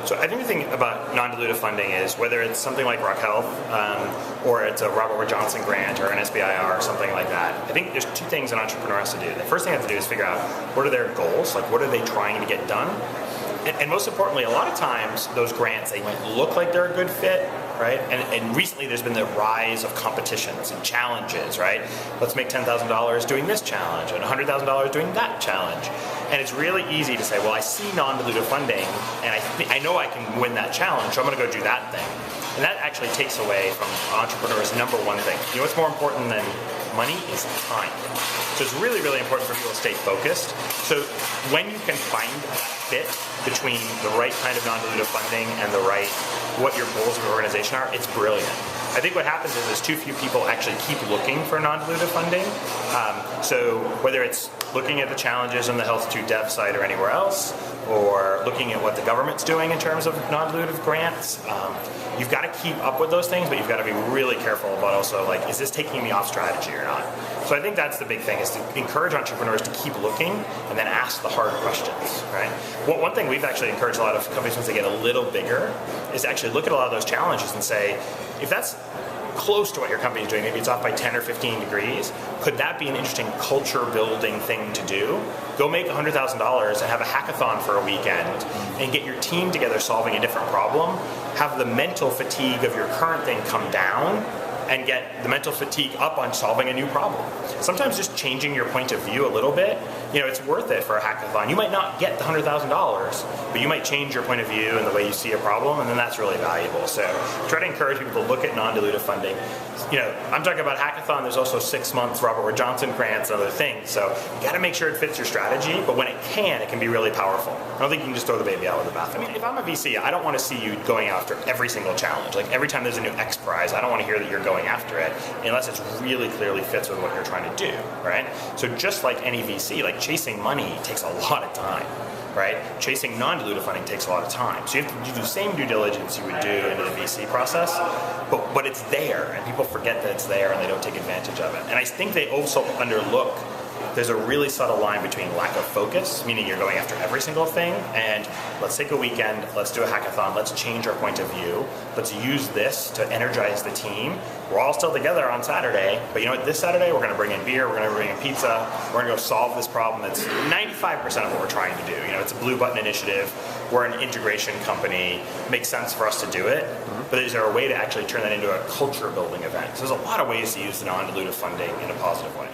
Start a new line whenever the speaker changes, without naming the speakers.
So I think the thing about non-dilutive funding is whether it's something like Rock Health or it's a Robert Wood Johnson grant or an SBIR or something like that. I think there's two things an entrepreneur has to do. The first thing they have to do is figure out what are their goals, like what are they trying to get done. And most importantly, a lot of times those grants, they might look like they're a good fit, right? And recently there's been the rise of competitions and challenges, right? Let's make $10,000 doing this challenge and $100,000 doing that challenge. And it's really easy to say, well, I see non-dilutive funding and I know I can win that challenge, so I'm going to go do that thing. And that actually takes away from entrepreneurs' number one thing. You know what's more important than money is time. So it's really, really important for people to stay focused. So when you can find that fit between the right kind of non-dilutive funding and the right, what your goals of your organization are, it's brilliant. I think what happens is there's too few people actually keep looking for non-dilutive funding. So whether it's looking at the challenges on the Health to Dev site or anywhere else, or looking at what the government's doing in terms of non-dilutive grants, you've got to keep up with those things, but you've got to be really careful about also, like, is this taking me off strategy or not? So I think that's the big thing, is to encourage entrepreneurs to keep looking and then ask the hard questions, right? Well, one thing we've actually encouraged a lot of companies once they get a little bigger is to actually look at a lot of those challenges and say, if that's close to what your company is doing, maybe it's off by 10 or 15 degrees, could that be an interesting culture building thing to do? Go make $100,000 and have a hackathon for a weekend and get your team together solving a different problem, have the mental fatigue of your current thing come down, and get the mental fatigue up on solving a new problem. Sometimes just changing your point of view a little bit, you know, it's worth it for a hackathon. You might not get the $100,000, but you might change your point of view and the way you see a problem, and then that's really valuable. So try to encourage people to look at non-dilutive funding. You know, I'm talking about hackathon, there's also 6 months Robert Wood Johnson grants and other things, so you gotta make sure it fits your strategy, but when it can be really powerful. I don't think you can just throw the baby out with the bath. I mean, if I'm a VC, I don't want to see you going after every single challenge. Like every time there's a new X Prize, I don't want to hear that you're going after it unless it really clearly fits with what you're trying to do, right? So just like any VC, like chasing money takes a lot of time, right? Chasing non-dilutive funding takes a lot of time. So you have to do the same due diligence you would do into the VC process, but it's there, and people forget that it's there and they don't take advantage of it. And I think they also underlook there's a really subtle line between lack of focus, meaning you're going after every single thing, and let's take a weekend, let's do a hackathon, let's change our point of view, let's use this to energize the team. We're all still together on Saturday, but you know what, this Saturday we're going to bring in beer, we're going to bring in pizza, we're going to go solve this problem that's 95% of what we're trying to do. You know, it's a blue button initiative, we're an integration company, it makes sense for us to do it, but is there a way to actually turn that into a culture building event? So there's a lot of ways to use the non-dilutive funding in a positive way.